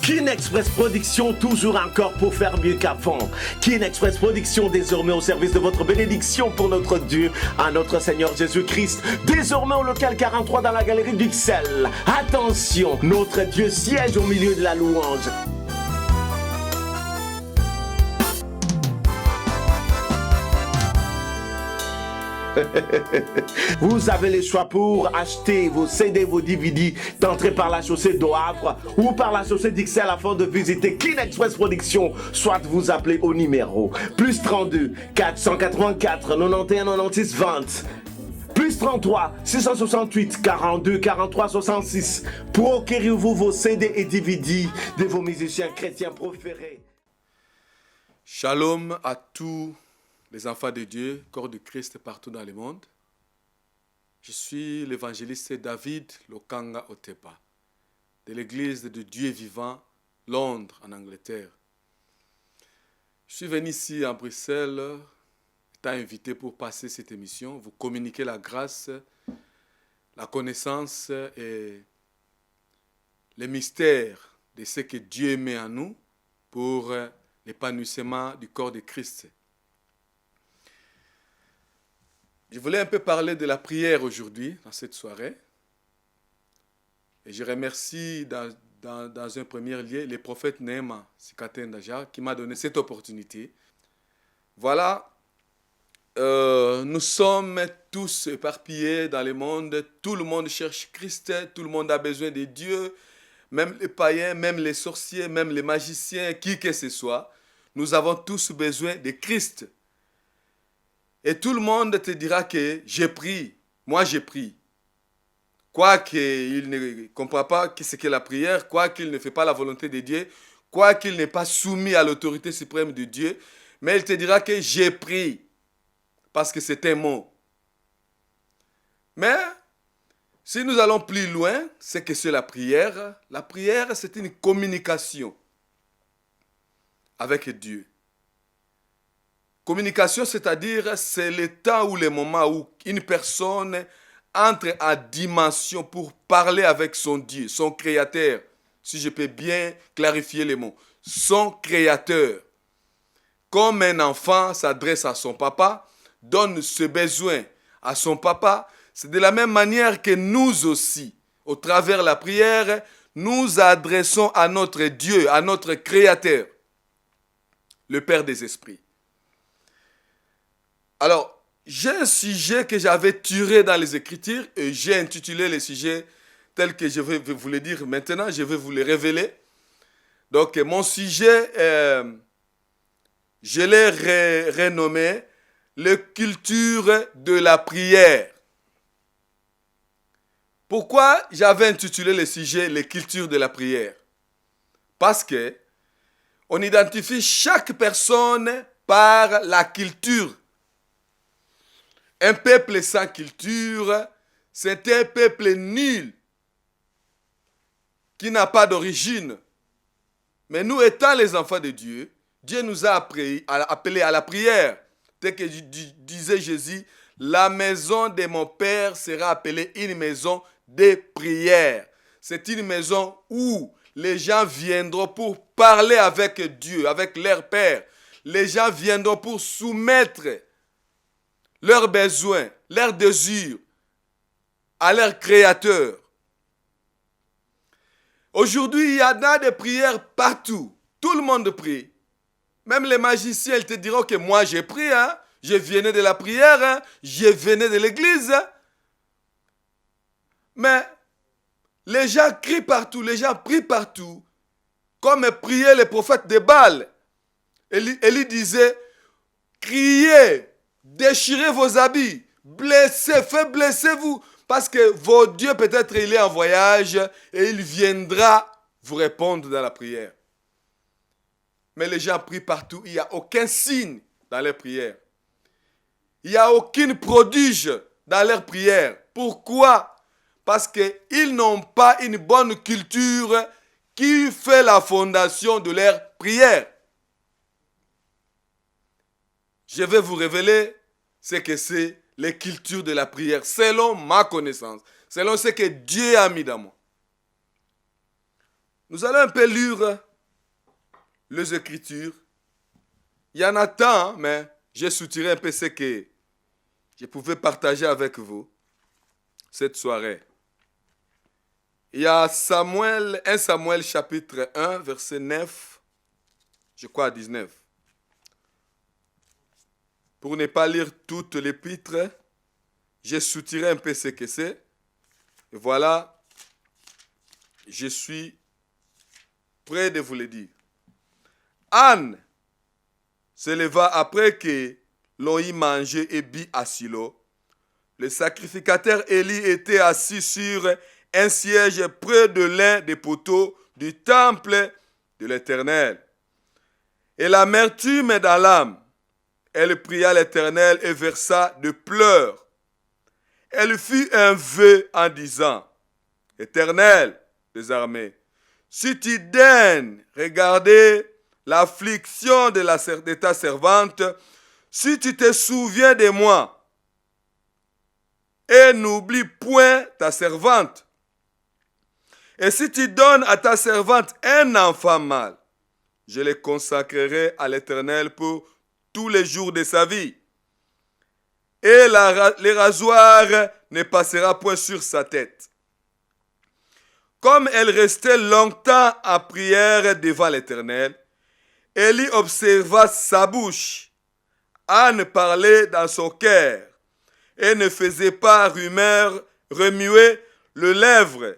Kin Express Production, toujours encore pour faire mieux qu'avant. Kin Express Production, désormais au service de votre bénédiction pour notre Dieu, à notre Seigneur Jésus-Christ. Désormais au local 43 dans la galerie d'Uxelles. Attention, notre Dieu siège au milieu de la louange. Vous avez le choix pour acheter vos CD, vos DVD, d'entrer par la chaussée d'Oavre ou par la chaussée d'Ixelles afin de visiter Kin Express Production. Soit vous appelez au numéro plus 32 484 91 96 20. Plus 33 668 42 43 66. Procurez-vous vos CD et DVD de vos musiciens chrétiens préférés. Shalom à tous les enfants de Dieu, corps de Christ partout dans le monde. Je suis l'évangéliste David Lokanga Otepa, de l'église de Dieu vivant, Londres, en Angleterre. Je suis venu ici en Bruxelles, étant invité pour passer cette émission, vous communiquer la grâce, la connaissance et les mystères de ce que Dieu met en nous pour l'épanouissement du corps de Christ. Je voulais un peu parler de la prière aujourd'hui, dans cette soirée. Et je remercie dans un premier lieu le prophète Néma Sikaten Dajar qui m'a donné cette opportunité. Voilà, nous sommes tous éparpillés dans le monde. Tout le monde cherche Christ, tout le monde a besoin de Dieu. Même les païens, même les sorciers, même les magiciens, qui que ce soit. Nous avons tous besoin de Christ. Et tout le monde te dira que j'ai pris, moi j'ai pris. Quoiqu'il ne comprend pas ce qu'est la prière, quoiqu'il ne fait pas la volonté de Dieu, quoiqu'il n'est pas soumis à l'autorité suprême de Dieu, mais il te dira que j'ai pris, parce que c'est un mot. Mais, si nous allons plus loin, c'est que c'est la prière. La prière, c'est une communication avec Dieu. Communication, c'est-à-dire, c'est le temps ou le moment où une personne entre en dimension pour parler avec son Dieu, son Créateur, si je peux bien clarifier les mots, son Créateur. Comme un enfant s'adresse à son papa, donne ses besoins à son papa, c'est de la même manière que nous aussi, au travers de la prière, nous adressons à notre Dieu, à notre Créateur, le Père des esprits. Alors, j'ai un sujet que j'avais tiré dans les Écritures et j'ai intitulé le sujet tel que je vais vous le dire maintenant, je vais vous le révéler. Donc, mon sujet, je l'ai renommé « La culture de la prière ». Pourquoi j'avais intitulé le sujet « La culture de la prière » ? Parce que on identifie chaque personne par la culture. Un peuple sans culture, c'est un peuple nul, qui n'a pas d'origine. Mais nous étant les enfants de Dieu, Dieu nous a appelés à la prière. Tel que disait Jésus, la maison de mon Père sera appelée une maison de prière. C'est une maison où les gens viendront pour parler avec Dieu, avec leur Père. Les gens viendront pour soumettre leurs besoins, leurs désirs à leur Créateur. Aujourd'hui, il y en a des prières partout. Tout le monde prie. Même les magiciens, ils te diront que moi j'ai prié, hein? Je venais de la prière, hein? Je venais de l'église. Hein? Mais les gens crient partout, les gens prient partout. Comme priait le prophète de Baal. Élie disait, criez, déchirez vos habits, blessez-vous, parce que votre Dieu peut-être il est en voyage et il viendra vous répondre dans la prière. Mais les gens prient partout, il n'y a aucun signe dans leur prière. Il n'y a aucun prodige dans leur prière. Pourquoi ? Parce qu'ils n'ont pas une bonne culture qui fait la fondation de leur prière. Je vais vous révéler ce que c'est la culture de la prière, selon ma connaissance, selon ce que Dieu a mis dans moi. Nous allons un peu lire les Écritures. Il y en a tant, mais j'ai soutiré un peu ce que je pouvais partager avec vous cette soirée. Il y a 1 Samuel chapitre 1, verset 9, je crois à 19. Pour ne pas lire toute l'épître, j'ai soutiré un peu ce que c'est. Et voilà, je suis prêt de vous le dire. Anne se leva après que l'on y mangé et bu à Silo. Le sacrificateur Élie était assis sur un siège près de l'un des poteaux du temple de l'Éternel. Et l'amertume dans l'âme, elle pria l'Éternel et versa de pleurs. Elle fit un vœu en disant, Éternel des armées, si tu daignes regarder l'affliction de ta servante, si tu te souviens de moi, et n'oublie point ta servante, et si tu donnes à ta servante un enfant mâle, je le consacrerai à l'Éternel pour tous les jours de sa vie. Et les rasoirs ne passera point sur sa tête. Comme elle restait longtemps en prière devant l'Éternel, Élie observa sa bouche. Anne parlait dans son cœur et ne faisait pas remuer le lèvre.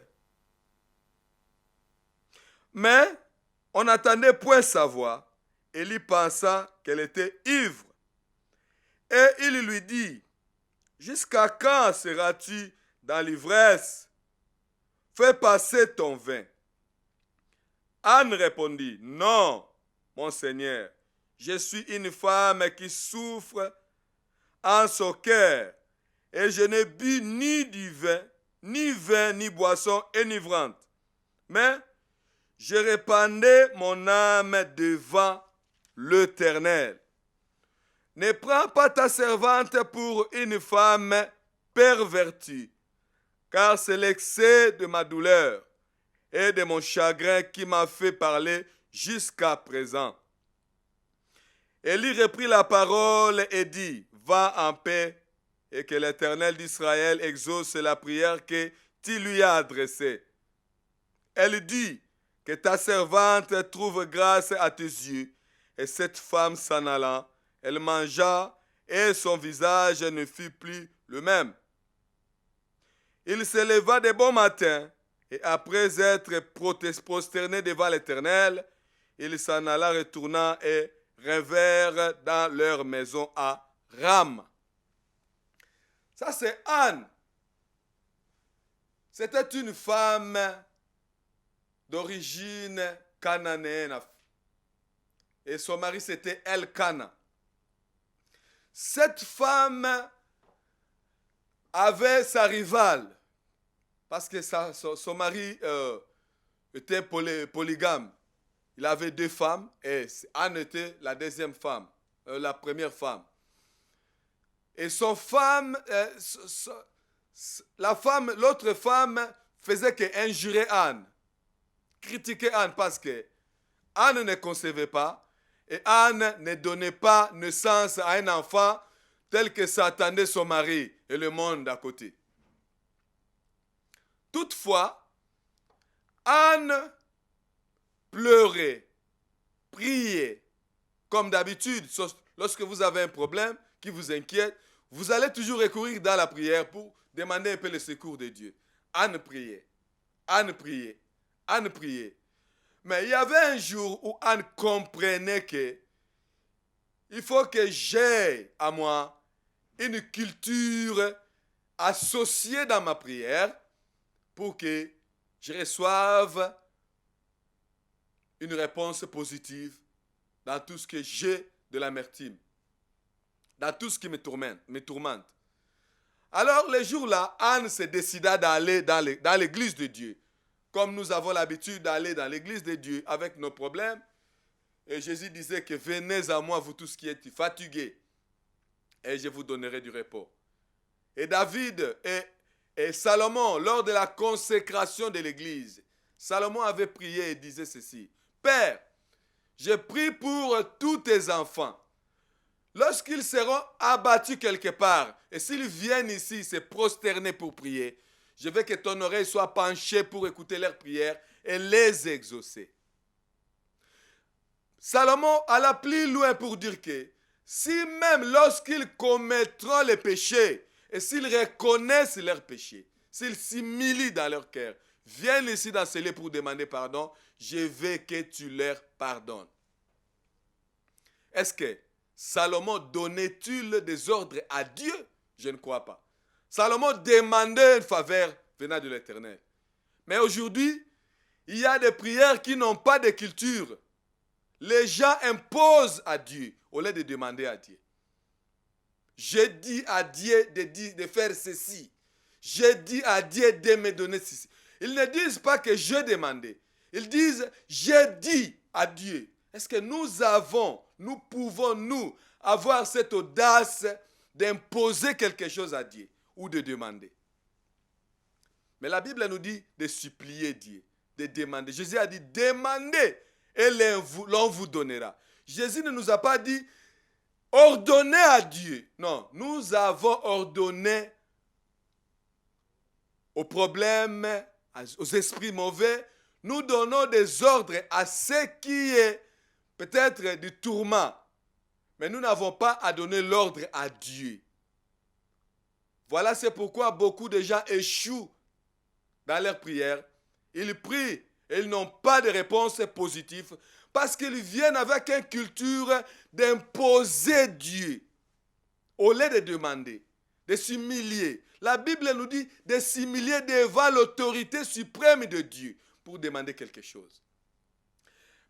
Mais on n'attendait point sa voix. Élie pensa qu'elle était ivre. Et il lui dit, jusqu'à quand seras-tu dans l'ivresse? Fais passer ton vin. Anne répondit, non, mon Seigneur, je suis une femme qui souffre en son cœur, et je n'ai bu ni du vin, ni boisson enivrante. Mais je répandais mon âme devant l'Éternel. Ne prends pas ta servante pour une femme pervertie, car c'est l'excès de ma douleur et de mon chagrin qui m'a fait parler jusqu'à présent. Élie reprit la parole et dit, va en paix, et que l'Éternel d'Israël exauce la prière que tu lui as adressée. Elle dit, que ta servante trouve grâce à tes yeux. Et cette femme s'en allant, elle mangea et son visage ne fut plus le même. Il se leva de bon matin et après être prosterné devant l'Éternel, il s'en alla retournant et revinrent dans leur maison à Ram. Ça c'est Anne. C'était une femme d'origine cananéenne. Et son mari c'était Elkana. Cette femme avait sa rivale parce que son mari était polygame. Il avait 2 femmes et Anne était la deuxième femme, la première femme. Et l'autre femme faisait qu'injurer Anne, critiquer Anne parce que Anne ne concevait pas et Anne ne donnait pas naissance à un enfant tel que s'attendait son mari et le monde d'à côté. Toutefois, Anne pleurait, priait, comme d'habitude. Lorsque vous avez un problème qui vous inquiète, vous allez toujours recourir dans la prière pour demander un peu le secours de Dieu. Anne priait, Anne priait, Anne priait. Mais il y avait un jour où Anne comprenait que il faut que j'aie à moi une culture associée dans ma prière pour que je reçoive une réponse positive dans tout ce que j'ai de l'amertume, dans tout ce qui me tourmente. Alors, le jour-là, Anne se décida d'aller dans l'église de Dieu. Comme nous avons l'habitude d'aller dans l'église de Dieu avec nos problèmes. Et Jésus disait que venez à moi, vous tous qui êtes fatigués, et je vous donnerai du repos. Et David et Salomon, lors de la consécration de l'église, Salomon avait prié et disait ceci. Père, je prie pour tous tes enfants. Lorsqu'ils seront abattus quelque part, et s'ils viennent ici se prosterner pour prier, je veux que ton oreille soit penchée pour écouter leurs prières et les exaucer. Salomon alla plus loin pour dire que si même lorsqu'ils commettront les péchés et s'ils reconnaissent leurs péchés, s'ils s'humilient dans leur cœur, viennent ici dans ce lieu pour demander pardon, je veux que tu leur pardonnes. Est-ce que Salomon donnait-il des ordres à Dieu? Je ne crois pas. Salomon demandait une faveur venant de l'Éternel. Mais aujourd'hui, il y a des prières qui n'ont pas de culture. Les gens imposent à Dieu au lieu de demander à Dieu. J'ai dit à Dieu de faire ceci. J'ai dit à Dieu de me donner ceci. Ils ne disent pas que je demandais. Ils disent j'ai dit à Dieu. Est-ce que nous pouvons avoir cette audace d'imposer quelque chose à Dieu ou de demander? Mais la Bible nous dit de supplier Dieu, de demander. Jésus a dit demandez et l'on vous donnera. Jésus ne nous a pas dit ordonnez à Dieu. Non, nous avons ordonné aux problèmes, aux esprits mauvais. Nous donnons des ordres à ce qui est peut-être du tourment. Mais nous n'avons pas à donner l'ordre à Dieu. Voilà, c'est pourquoi beaucoup de gens échouent dans leurs prières. Ils prient et ils n'ont pas de réponse positive parce qu'ils viennent avec une culture d'imposer Dieu au lieu de demander, de s'humilier. La Bible nous dit de s'humilier devant l'autorité suprême de Dieu pour demander quelque chose.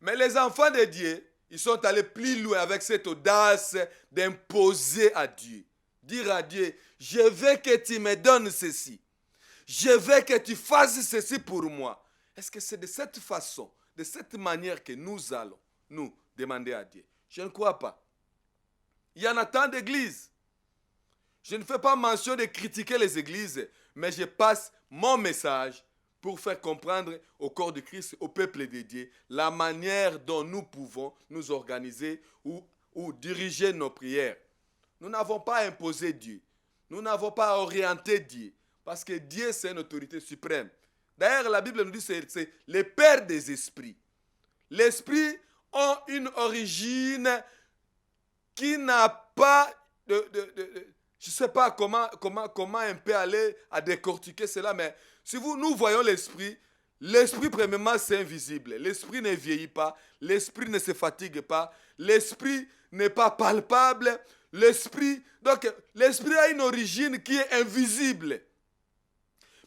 Mais les enfants de Dieu, ils sont allés plus loin avec cette audace d'imposer à Dieu. Dire à Dieu, je veux que tu me donnes ceci. Je veux que tu fasses ceci pour moi. Est-ce que c'est de cette façon, de cette manière que nous allons nous demander à Dieu? Je ne crois pas. Il y en a tant d'églises. Je ne fais pas mention de critiquer les églises, mais je passe mon message pour faire comprendre au corps de Christ, au peuple de Dieu, la manière dont nous pouvons nous organiser ou diriger nos prières. Nous n'avons pas imposé Dieu. Nous n'avons pas orienté Dieu. Parce que Dieu, c'est une autorité suprême. D'ailleurs, la Bible nous dit que c'est le Père des esprits. L'esprit a une origine qui n'a pas je ne sais pas comment on peut aller à décortiquer cela, mais si nous voyons l'esprit, l'esprit premièrement c'est invisible. L'esprit ne vieillit pas, l'esprit ne se fatigue pas, l'esprit n'est pas palpable, donc l'esprit a une origine qui est invisible.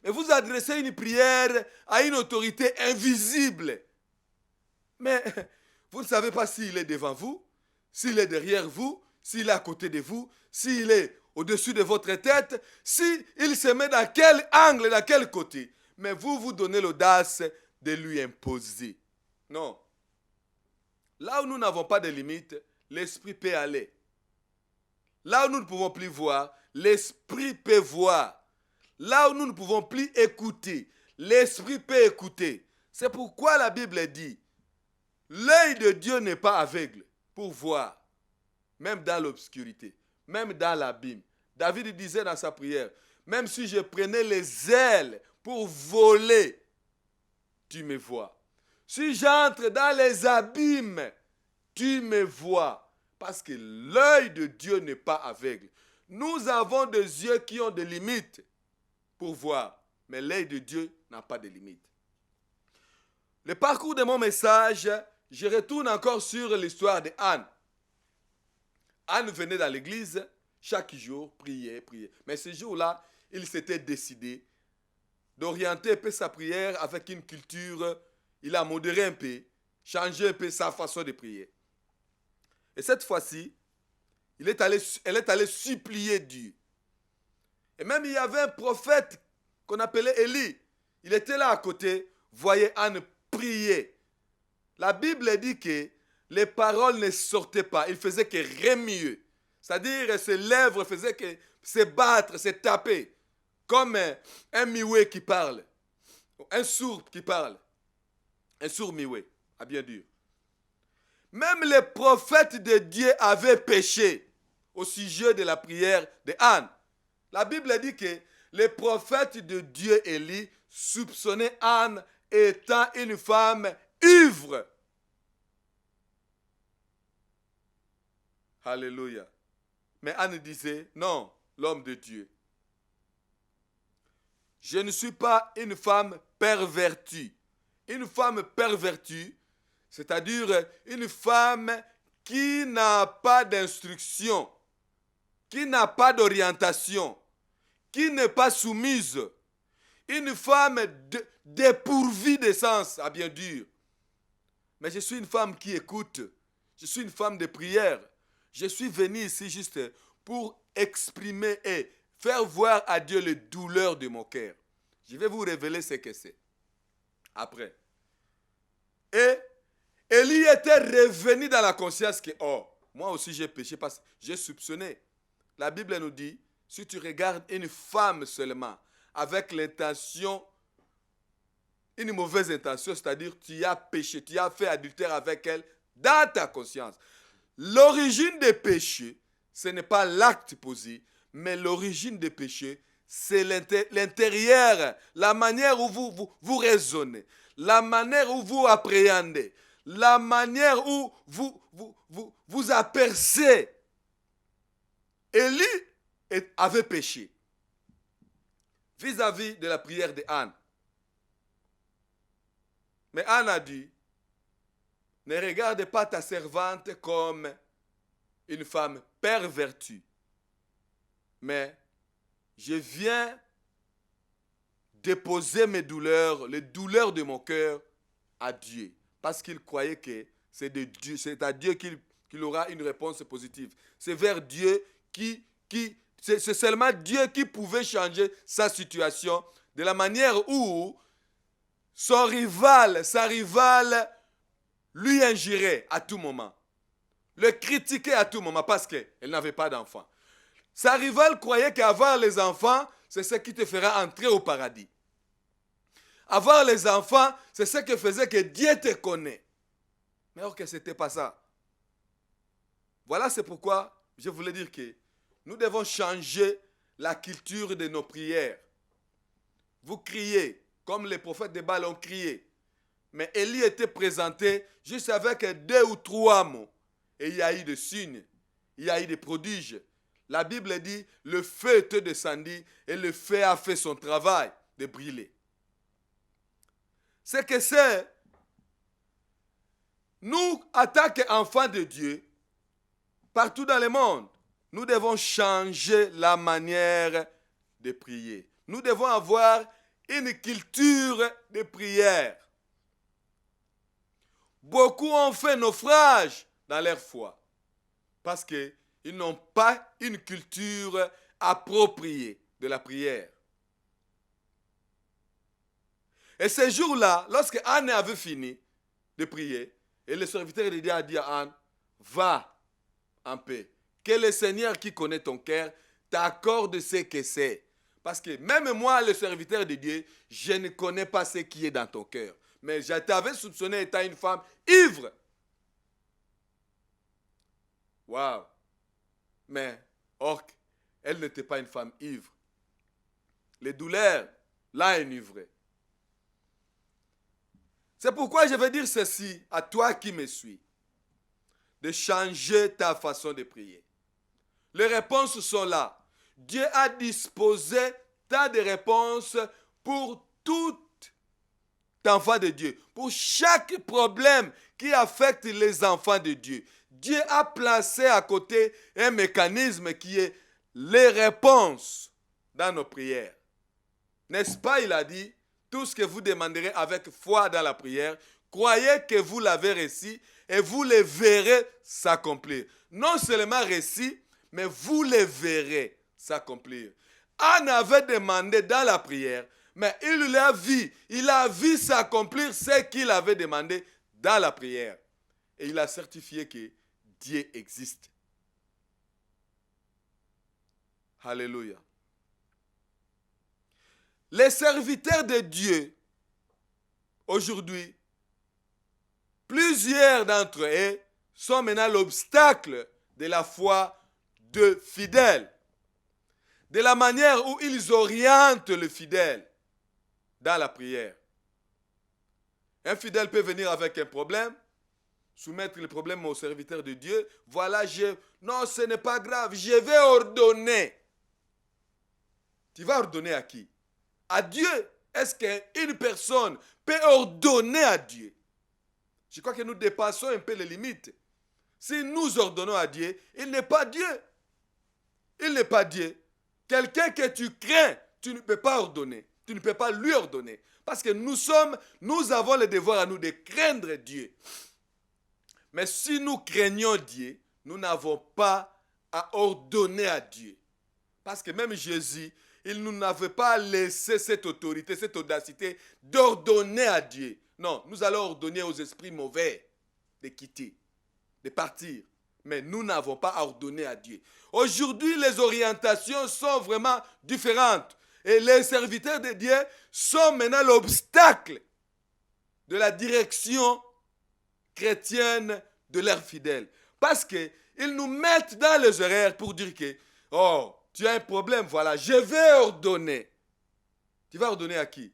Mais vous adressez une prière à une autorité invisible. Mais vous ne savez pas s'il est devant vous, s'il est derrière vous, s'il est à côté de vous, s'il est au-dessus de votre tête, s'il se met dans quel angle, dans quel côté. Mais vous donnez l'audace de lui imposer. Non. Là où nous n'avons pas de limite, l'esprit peut aller. Là où nous ne pouvons plus voir, l'esprit peut voir. Là où nous ne pouvons plus écouter, l'esprit peut écouter. C'est pourquoi la Bible dit, l'œil de Dieu n'est pas aveugle pour voir, même dans l'obscurité, même dans l'abîme. David disait dans sa prière, même si je prenais les ailes pour voler, tu me vois. Si j'entre dans les abîmes, tu me vois. Parce que l'œil de Dieu n'est pas aveugle. Nous avons des yeux qui ont des limites pour voir, mais l'œil de Dieu n'a pas de limite. Le parcours de mon message, je retourne encore sur l'histoire de Anne. Anne venait dans l'église chaque jour, prier. Mais ce jour-là, il s'était décidé d'orienter un peu sa prière avec une culture. Il a modéré un peu, changé un peu sa façon de prier. Et cette fois-ci, elle est allée supplier Dieu. Et même il y avait un prophète qu'on appelait Élie. Il était là à côté, voyait Anne prier. La Bible dit que les paroles ne sortaient pas, il faisait que remuer. C'est-à-dire ses lèvres faisaient que se battre, se taper. Comme un muet qui parle, un sourd qui parle. Un sourd-muet, à bien dire. Même les prophètes de Dieu avaient péché au sujet de la prière de Anne. La Bible dit que les prophètes de Dieu, Élie, soupçonnaient Anne étant une femme ivre. Alléluia. Mais Anne disait, non, l'homme de Dieu. Je ne suis pas une femme pervertie. Une femme pervertie, c'est-à-dire une femme qui n'a pas d'instruction, qui n'a pas d'orientation, qui n'est pas soumise. Une femme dépourvue de sens, à bien dire. Mais je suis une femme qui écoute. Je suis une femme de prière. Je suis venu ici juste pour exprimer et faire voir à Dieu les douleurs de mon cœur. Je vais vous révéler ce que c'est. Après. Et Élie était revenu dans la conscience que, oh, moi aussi j'ai péché parce que j'ai soupçonné. La Bible nous dit, si tu regardes une femme seulement, avec l'intention, une mauvaise intention, c'est-à-dire tu as péché, tu as fait adultère avec elle dans ta conscience. L'origine des péchés, ce n'est pas l'acte posé, mais l'origine des péchés, c'est l'intérieur, la manière où vous raisonnez, la manière où vous appréhendez, la manière où vous apercevez. Élie avait péché vis-à-vis de la prière de Anne. Mais Anne a dit, ne regarde pas ta servante comme une femme pervertie, mais je viens déposer mes douleurs, les douleurs de mon cœur à Dieu, parce qu'il croyait que c'est de Dieu, c'est à Dieu qu'il aura une réponse positive. C'est vers Dieu c'est seulement Dieu qui pouvait changer sa situation de la manière où sa rivale lui injurait à tout moment, le critiquait à tout moment parce qu'elle n'avait pas d'enfant. Sa rivale croyait qu'avoir les enfants, c'est ce qui te fera entrer au paradis. Avoir les enfants, c'est ce qui faisait que Dieu te connaît. Mais or que ce n'était pas ça. Voilà, c'est pourquoi je voulais dire que nous devons changer la culture de nos prières. Vous criez, comme les prophètes de Baal ont crié. Mais Élie était présenté juste avec 2 ou 3 mots. Et il y a eu des signes, il y a eu des prodiges. La Bible dit, le feu était descendu et le feu a fait son travail de brûler. C'est que c'est, nous, en tant qu'enfants de Dieu, partout dans le monde, nous devons changer la manière de prier. Nous devons avoir une culture de prière. Beaucoup ont fait naufrage dans leur foi parce qu'ils n'ont pas une culture appropriée de la prière. Et ce jour-là, lorsque Anne avait fini de prier, et le serviteur de Dieu a dit à Anne, va en paix. Que le Seigneur qui connaît ton cœur t'accorde ce que c'est. Parce que même moi, le serviteur de Dieu, je ne connais pas ce qui est dans ton cœur. Mais je t'avais soupçonné étant une femme ivre. Waouh. Mais, or, elle n'était pas une femme ivre. Les douleurs l'ont enivrée. C'est pourquoi je veux dire ceci à toi qui me suis. De changer ta façon de prier. Les réponses sont là. Dieu a disposé tant de réponses pour tout enfant de Dieu. Pour chaque problème qui affecte les enfants de Dieu. Dieu a placé à côté un mécanisme qui est les réponses dans nos prières. N'est-ce pas, il a dit, tout ce que vous demanderez avec foi dans la prière, croyez que vous l'avez reçu et vous le verrez s'accomplir. Non seulement reçu, mais vous le verrez s'accomplir. Anne avait demandé dans la prière, mais il a vu s'accomplir ce qu'il avait demandé dans la prière. Et il a certifié que Dieu existe. Alléluia. Les serviteurs de Dieu, aujourd'hui, Plusieurs d'entre eux sont maintenant l'obstacle de la foi de fidèles, de la manière où ils orientent le fidèle dans la prière. Un fidèle peut venir avec un problème, soumettre le problème au serviteur de Dieu. Voilà, non, ce n'est pas grave, je vais ordonner. Tu vas ordonner à qui? À Dieu. Est-ce qu'une personne peut ordonner à Dieu? Je crois que nous dépassons un peu les limites. Si nous ordonnons à Dieu, il n'est pas Dieu. Il n'est pas Dieu. Quelqu'un que tu crains, tu ne peux pas ordonner. Tu ne peux pas lui ordonner. Parce que nous avons le devoir à nous de craindre Dieu. Mais si nous craignons Dieu, nous n'avons pas à ordonner à Dieu. Parce que même Jésus, il ne nous avait pas laissé cette autorité, cette audacité d'ordonner à Dieu. Non, nous allons ordonner aux esprits mauvais de quitter, de partir. Mais nous n'avons pas à ordonner à Dieu. Aujourd'hui, les orientations sont vraiment différentes. Et les serviteurs de Dieu sont maintenant l'obstacle de la direction chrétienne de leurs fidèles. Parce qu'ils nous mettent dans les horaires pour dire que, oh, tu as un problème, voilà, je vais ordonner. Tu vas ordonner à qui?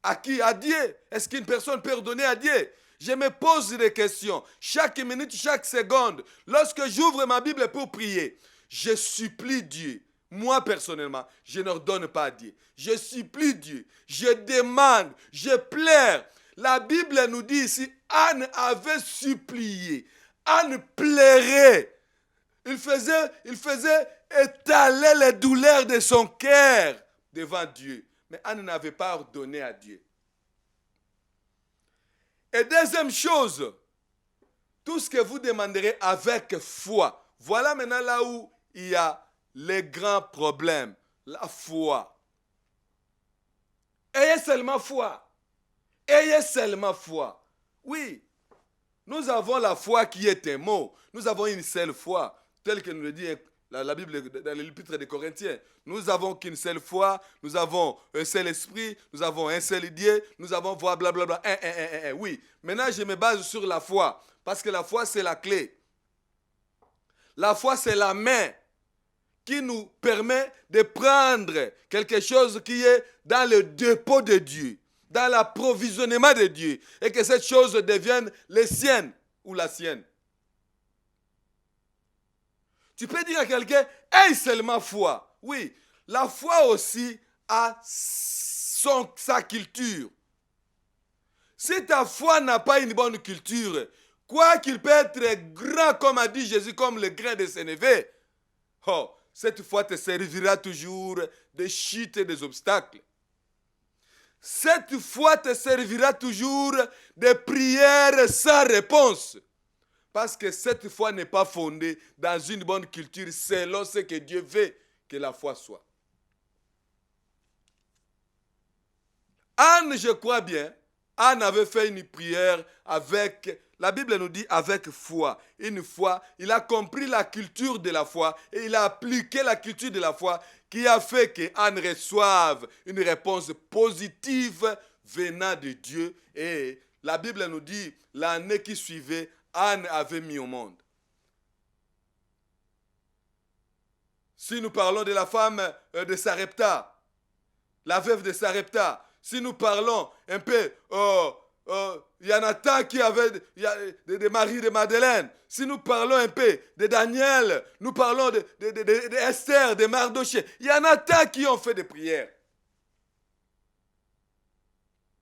À qui? À Dieu. Est-ce qu'une personne peut ordonner à Dieu? Je me pose des questions. Chaque minute, chaque seconde, lorsque j'ouvre ma Bible pour prier, je supplie Dieu. Moi, personnellement, je n'ordonne pas à Dieu. Je supplie Dieu. Je demande. Je pleure. La Bible nous dit ici, Anne avait supplié. Anne pleurait. Il faisait étaler les douleurs de son cœur devant Dieu. Mais Anne n'avait pas ordonné à Dieu. Et deuxième chose, tout ce que vous demanderez avec foi. Voilà maintenant là où il y a les grands problèmes. La foi. Ayez seulement foi. Ayez seulement foi. Oui, nous avons la foi qui est un mot. Nous avons une seule foi. Tel que nous le dit la Bible dans l'épître des Corinthiens. Nous n'avons qu'une seule foi, nous avons un seul esprit, nous avons un seul Dieu, nous avons blablabla, oui. Maintenant, je me base sur la foi, parce que la foi, c'est la clé. La foi, c'est la main qui nous permet de prendre quelque chose qui est dans le dépôt de Dieu, dans l'approvisionnement de Dieu, et que cette chose devienne les siennes ou la sienne. Tu peux dire à quelqu'un, aie seulement foi. Oui, la foi aussi a sa culture. Si ta foi n'a pas une bonne culture, quoi qu'il peut être grand, comme a dit Jésus, comme le grain de sénévé, oh, cette foi te servira toujours de chute et des obstacles. Cette foi te servira toujours de prières sans réponse. Parce que cette foi n'est pas fondée dans une bonne culture selon ce que Dieu veut que la foi soit. Anne, je crois bien, Anne avait fait une prière avec, la Bible nous dit avec foi. Une foi, il a compris la culture de la foi et il a appliqué la culture de la foi qui a fait que Anne reçoive une réponse positive venant de Dieu. Et la Bible nous dit, l'année qui suivait, Anne avait mis au monde. Si nous parlons de la femme de Sarepta, la veuve de Sarepta, si nous parlons un peu, il y en a tant qui avait de Marie de Madeleine, si nous parlons un peu de Daniel, nous parlons de Esther, de Mardoché, il y en a tant qui ont fait des prières.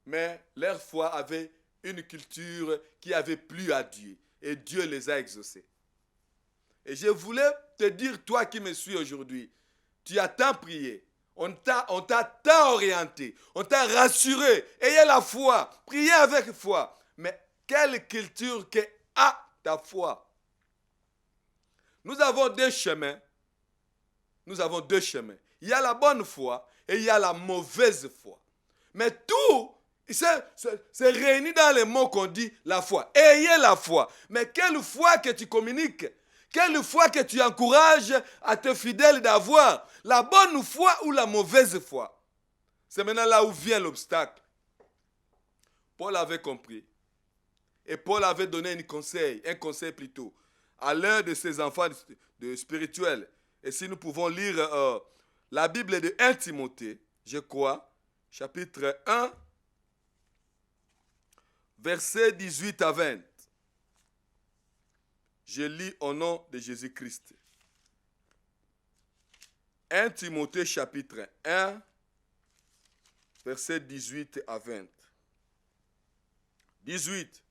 Mais leur foi avait une culture qui avait plu à Dieu. Et Dieu les a exaucés. Et je voulais te dire, toi qui me suis aujourd'hui, tu as tant prié, on t'a tant orienté, on t'a rassuré, ayez la foi, priez avec foi. Mais quelle culture que a ta foi? Nous avons deux chemins. Nous avons deux chemins. Il y a la bonne foi et il y a la mauvaise foi. Mais tout c'est réuni dans les mots qu'on dit la foi. Ayez la foi. Mais quelle foi que tu communiques? Quelle foi que tu encourages à tes fidèles d'avoir? La bonne foi ou la mauvaise foi? C'est maintenant là où vient l'obstacle. Paul avait compris Et Paul avait donné un conseil plutôt, à l'un de ses enfants spirituels. Et si nous pouvons lire la Bible de 1 Timothée, je crois, chapitre 1, versets 18 à 20. Je lis au nom de Jésus-Christ. 1 Timothée chapitre 1, versets 18 à 20. 18.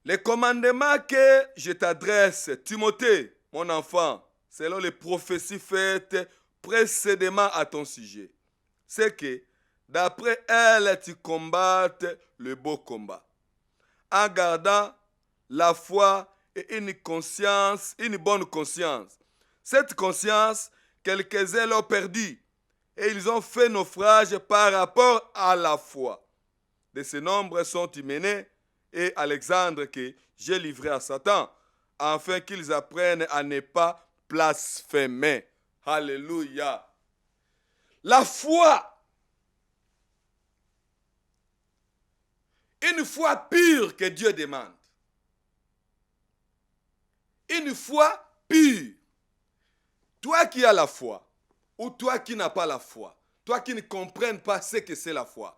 Les commandements que je t'adresse, Timothée, mon enfant, selon les prophéties faites précédemment à ton sujet, c'est que d'après elles, tu combattes le beau combat, en gardant la foi et une bonne conscience. Cette conscience, quelques-uns l'ont perdue et ils ont fait naufrage par rapport à la foi. De ce nombre sont Hyménée et Alexandre que j'ai livré à Satan, afin qu'ils apprennent à ne pas blasphémer. Alléluia. La foi, une foi pure que Dieu demande. Une foi pure. Toi qui as la foi, ou toi qui n'as pas la foi, toi qui ne comprends pas ce que c'est la foi,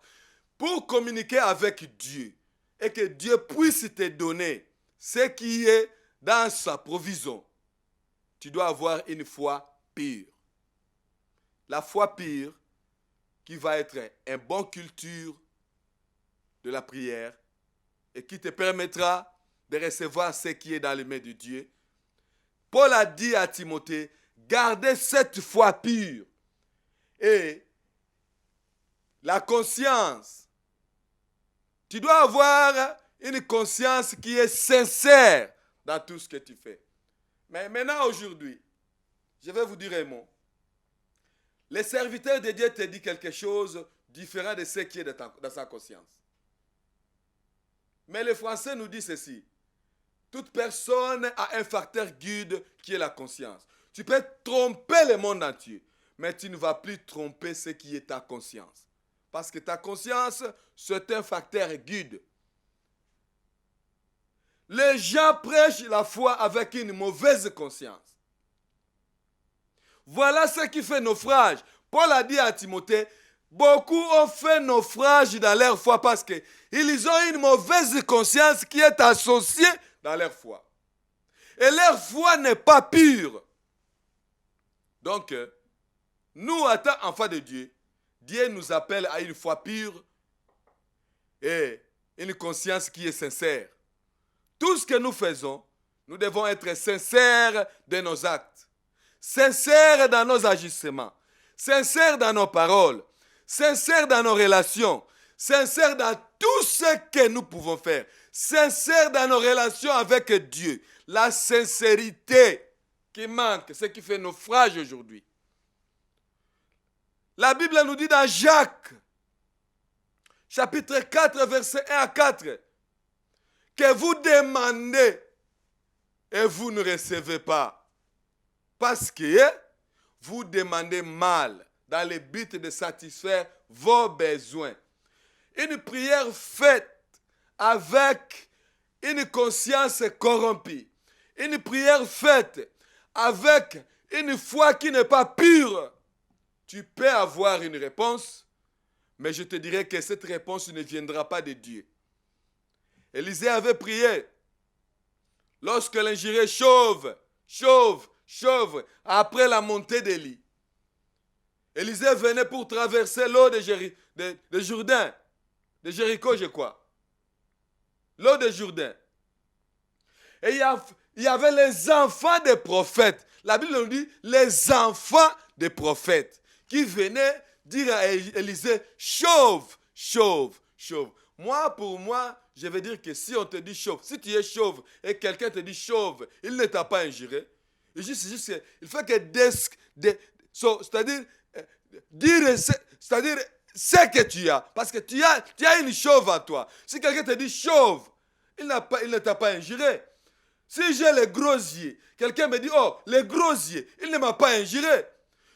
pour communiquer avec Dieu et que Dieu puisse te donner ce qui est dans sa provision, tu dois avoir une foi pure. La foi pure qui va être une bonne culture de la prière et qui te permettra de recevoir ce qui est dans les mains de Dieu. Paul a dit à Timothée, gardez cette foi pure et la conscience. Tu dois avoir une conscience qui est sincère dans tout ce que tu fais. Mais maintenant, aujourd'hui, je vais vous dire un mot. Les serviteurs de Dieu te disent quelque chose différent de ce qui est dans sa conscience. Mais le français nous dit ceci. Toute personne a un facteur guide qui est la conscience. Tu peux tromper le monde entier, mais tu ne vas plus tromper ce qui est ta conscience. Parce que ta conscience, c'est un facteur guide. Les gens prêchent la foi avec une mauvaise conscience. Voilà ce qui fait naufrage. Paul a dit à Timothée, beaucoup ont fait naufrage dans leur foi parce qu'ils ont une mauvaise conscience qui est associée dans leur foi. Et leur foi n'est pas pure. Donc, nous, en tant qu'enfants de Dieu, Dieu nous appelle à une foi pure et une conscience qui est sincère. Tout ce que nous faisons, nous devons être sincères dans nos actes, sincères dans nos agissements, sincères dans nos paroles, sincères dans nos relations, sincères dans tout ce que nous pouvons faire, sincères dans nos relations avec Dieu. La sincérité qui manque, ce qui fait naufrage aujourd'hui. La Bible nous dit dans Jacques, chapitre 4, verset 1 à 4, que vous demandez et vous ne recevez pas. Parce que vous demandez mal dans le but de satisfaire vos besoins. Une prière faite avec une conscience corrompue. Une prière faite avec une foi qui n'est pas pure. Tu peux avoir une réponse, mais je te dirais que cette réponse ne viendra pas de Dieu. Élisée avait prié. Lorsque l'injuré chauve, après la montée d'Élie, Élisée venait pour traverser l'eau de Jourdain, de Jéricho, je crois. L'eau de Jourdain. Et il y avait les enfants des prophètes. La Bible nous dit les enfants des prophètes qui venaient dire à Élisée, chauve. Pour moi, je vais dire que si on te dit chauve, si tu es chauve et quelqu'un te dit chauve, il ne t'a pas injuré. Il faut que c'est-à-dire dire, c'est-à-dire ce que tu as. Parce que tu as une chauve à toi. Si quelqu'un te dit chauve, il ne t'a pas injuré. Si j'ai les gros yeux, quelqu'un me dit, oh, les gros yeux, il ne m'a pas injuré.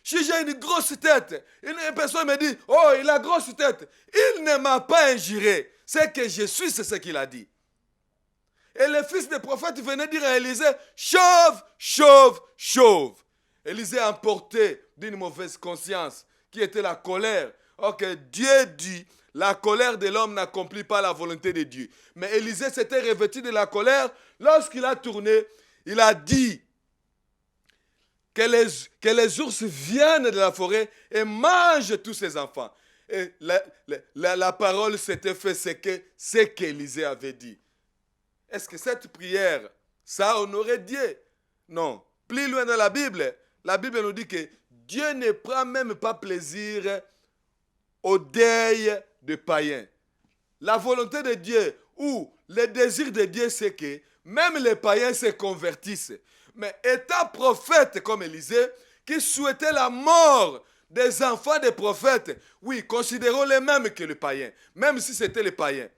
Si j'ai une grosse tête, une personne me dit, oh, il a grosse tête, il ne m'a pas injuré. Ce que je suis, c'est ce qu'il a dit. Et le fils des prophètes venait dire à Élisée, chauve, chauve, chauve. Élisée, emporté d'une mauvaise conscience, qui était la colère. Ok, Dieu dit, la colère de l'homme n'accomplit pas la volonté de Dieu. Mais Élisée s'était revêtu de la colère. Lorsqu'il a tourné, il a dit que les ours viennent de la forêt et mangent tous ses enfants. Et la parole s'était fait ce qu'Élisée avait dit. Est-ce que cette prière, ça a honoré Dieu? Non. Plus loin dans la Bible nous dit que Dieu ne prend même pas plaisir au deuil de païens. La volonté de Dieu ou le désir de Dieu, c'est que même les païens se convertissent. Mais étant prophète comme Élisée, qui souhaitait la mort des enfants des prophètes, oui, considérons les mêmes que les païens, même si c'était les païens.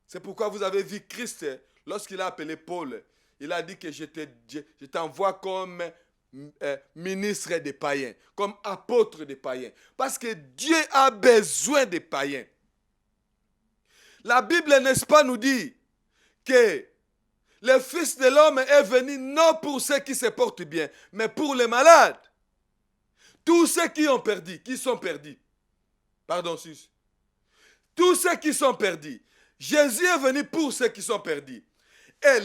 C'est pourquoi vous avez vu Christ, lorsqu'il a appelé Paul, il a dit que je t'envoie comme ministre des païens, comme apôtre des païens. Parce que Dieu a besoin des païens. La Bible, n'est-ce pas, nous dit que le Fils de l'homme est venu non pour ceux qui se portent bien, mais pour les malades. Tous ceux qui ont perdu, qui sont perdus. Pardon, sus. Tous ceux qui sont perdus. Jésus est venu pour ceux qui sont perdus. Et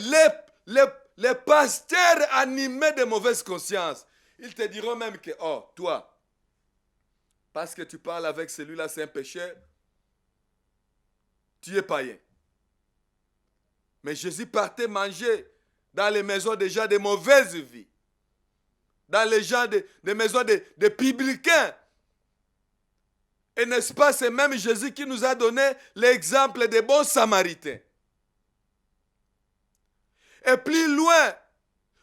les pasteurs animés de mauvaise conscience, ils te diront même que, oh, toi, parce que tu parles avec celui-là, c'est un pécheur, tu es païen. Mais Jésus partait manger dans les maisons des gens de mauvaise vie, dans les gens des maisons des publicains. Et n'est-ce pas, c'est même Jésus qui nous a donné l'exemple des bons samaritains. Et plus loin,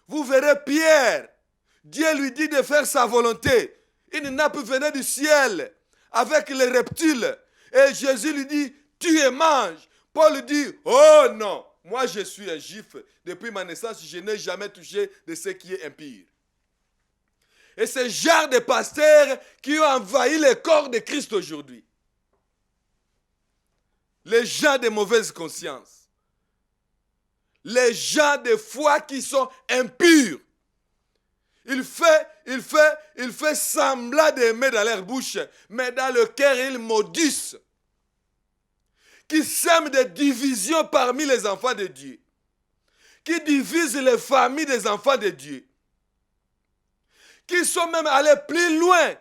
vous verrez Pierre. Dieu lui dit de faire sa volonté. Une nappe venait du ciel avec les reptiles. Et Jésus lui dit, tu et mange. Paul lui dit, oh non, moi je suis un juif. Depuis ma naissance, je n'ai jamais touché de ce qui est impur. Et c'est genre de pasteurs qui ont envahi le corps de Christ aujourd'hui. Les gens de mauvaise conscience. Les gens de foi qui sont impurs. Il fait semblant d'aimer dans leur bouche, mais dans le cœur, ils maudissent. Qui sèment des divisions parmi les enfants de Dieu. Qui divisent les familles des enfants de Dieu. Qui sont même allés plus loin,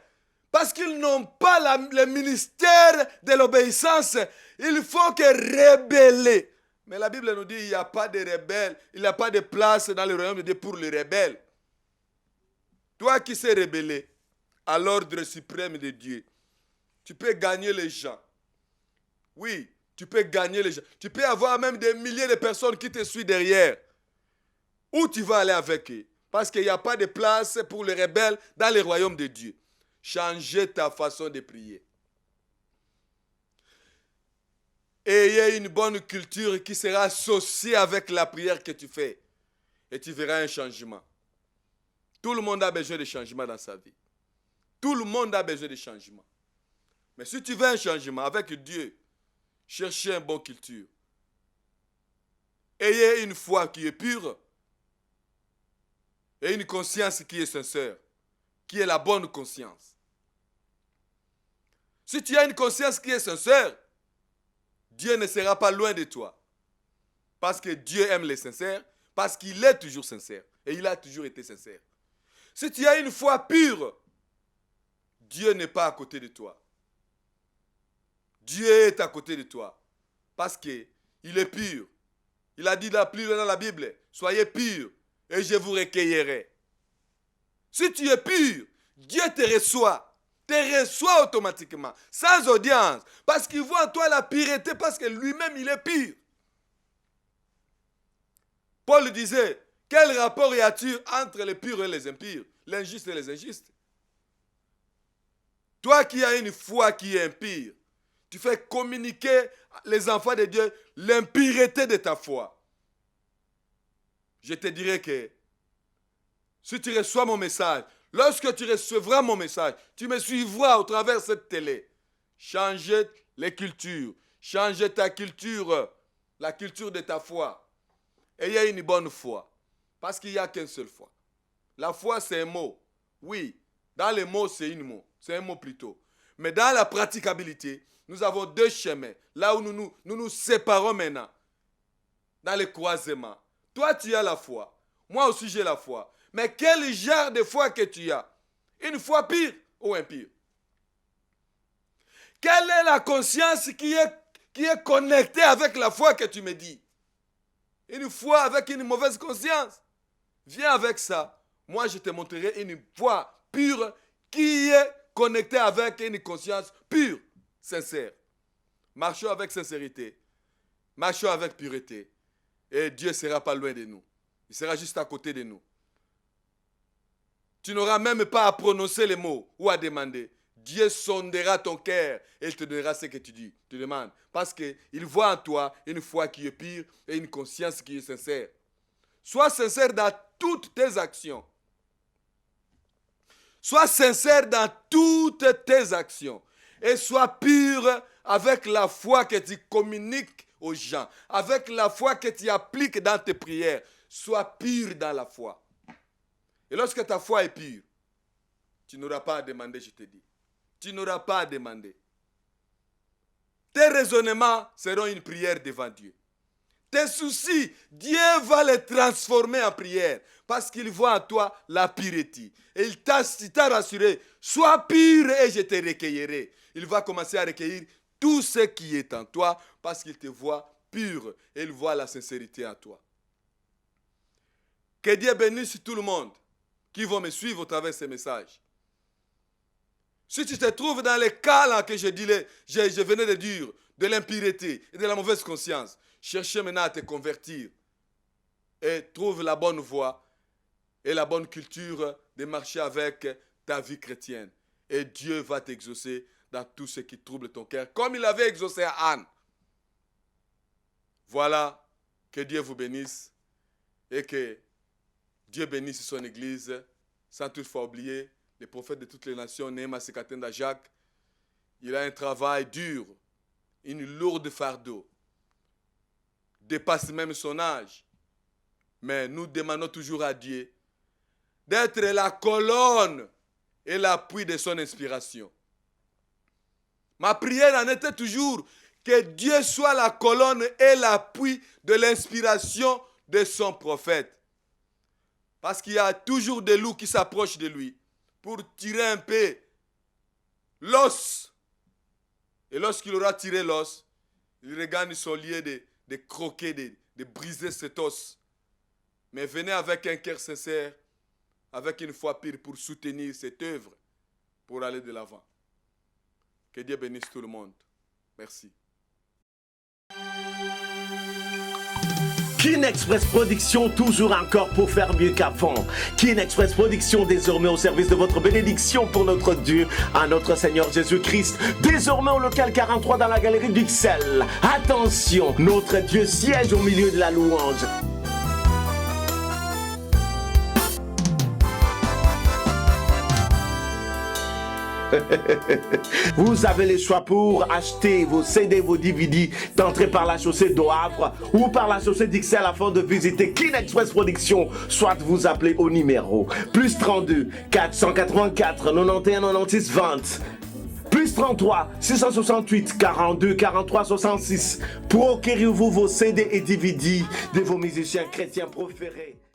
parce qu'ils n'ont pas le ministère de l'obéissance. Il faut que rebeller. Mais la Bible nous dit qu'il n'y a pas de rebelles, il n'y a pas de place dans le royaume de Dieu pour les rebelles. Toi qui sais rebeller à l'ordre suprême de Dieu, tu peux gagner les gens. Oui, tu peux gagner les gens. Tu peux avoir même des milliers de personnes qui te suivent derrière. Où tu vas aller avec eux? Parce qu'il n'y a pas de place pour les rebelles dans le royaume de Dieu. Changez ta façon de prier. Ayez une bonne culture qui sera associée avec la prière que tu fais. Et tu verras un changement. Tout le monde a besoin de changement dans sa vie. Tout le monde a besoin de changement. Mais si tu veux un changement avec Dieu, cherchez une bonne culture. Ayez une foi qui est pure et une conscience qui est sincère, qui est la bonne conscience. Si tu as une conscience qui est sincère, Dieu ne sera pas loin de toi. Parce que Dieu aime les sincères, parce qu'il est toujours sincère. Et il a toujours été sincère. Si tu as une foi pure, Dieu n'est pas à côté de toi. Dieu est à côté de toi. Parce qu'il est pur. Il a dit plus loin dans la Bible, soyez purs et je vous recueillerai. Si tu es pur, Dieu te reçoit automatiquement, sans audience, parce qu'il voit en toi la pureté, parce que lui-même il est pur. Paul disait, quel rapport y a-t-il entre les purs et les impurs, l'injuste et les injustes? Toi qui as une foi qui est impure, tu fais communiquer les enfants de Dieu l'impureté de ta foi. Je te dirais que si tu reçois mon message, lorsque tu recevras mon message, tu me suivras au travers de cette télé. Changez les cultures, Change ta culture, la culture de ta foi. Ayez une bonne foi. Parce qu'il n'y a qu'une seule foi. La foi, c'est un mot. Oui, dans les mots, c'est un mot plutôt. Mais dans la praticabilité, nous avons deux chemins. Là où nous nous séparons maintenant. Dans les croisements. Toi, tu as la foi. Moi aussi, j'ai la foi. Mais quel genre de foi que tu as? Une foi pire ou impire? Quelle est la conscience qui est connectée avec la foi que tu me dis? Une foi avec une mauvaise conscience. Viens avec ça. Moi, je te montrerai une foi pure qui est connectée avec une conscience pure, sincère. Marchons avec sincérité. Marchons avec pureté. Et Dieu ne sera pas loin de nous. Il sera juste à côté de nous. Tu n'auras même pas à prononcer les mots ou à demander. Dieu sondera ton cœur et il te donnera ce que tu dis, tu demandes. Parce qu'il voit en toi une foi qui est pure et une conscience qui est sincère. Sois sincère dans toutes tes actions. Sois sincère dans toutes tes actions. Et sois pur avec la foi que tu communiques aux gens. Avec la foi que tu appliques dans tes prières. Sois pur dans la foi. Et lorsque ta foi est pure, tu n'auras pas à demander, je te dis. Tu n'auras pas à demander. Tes raisonnements seront une prière devant Dieu. Tes soucis, Dieu va les transformer en prière parce qu'il voit en toi la pureté. Et il t'a rassuré, sois pur et je te recueillerai. Il va commencer à recueillir tout ce qui est en toi parce qu'il te voit pur et il voit la sincérité en toi. Que Dieu bénisse tout le monde qui va me suivre au travers de ces messages. Si tu te trouves dans les cas là que je venais de dire, de l'impureté et de la mauvaise conscience, cherchez maintenant à te convertir et trouve la bonne voie et la bonne culture de marcher avec ta vie chrétienne. Et Dieu va t'exaucer dans tout ce qui trouble ton cœur, comme il avait exaucé à Anne. Voilà, que Dieu vous bénisse et que Dieu bénisse son Église, sans toutefois oublier le prophète de toutes les nations, Néhéma Sekatenda Jacques. Il a un travail dur, une lourde fardeau, dépasse même son âge. Mais nous demandons toujours à Dieu d'être la colonne et l'appui de son inspiration. Ma prière en était toujours que Dieu soit la colonne et l'appui de l'inspiration de son prophète. Parce qu'il y a toujours des loups qui s'approchent de lui pour tirer un peu l'os. Et lorsqu'il aura tiré l'os, il regagne son lieu de croquer, de briser cet os. Mais venez avec un cœur sincère, avec une foi pure pour soutenir cette œuvre, pour aller de l'avant. Que Dieu bénisse tout le monde. Merci. Kin Express Production, toujours encore pour faire mieux qu'avant. Kin Express Production, désormais au service de votre bénédiction pour notre Dieu, à notre Seigneur Jésus-Christ. Désormais au local 43 dans la galerie d'Uxelles. Attention, notre Dieu siège au milieu de la louange. Vous avez le choix pour acheter vos CD, vos DVD, d'entrer par la chaussée d'Oavre ou par la chaussée d'Ixelles afin de visiter Kin Express Production, soit vous appelez au numéro plus 32 484 91 96 20. Plus 33 668 42 43 66. Procurez-vous vos CD et DVD de vos musiciens chrétiens préférés.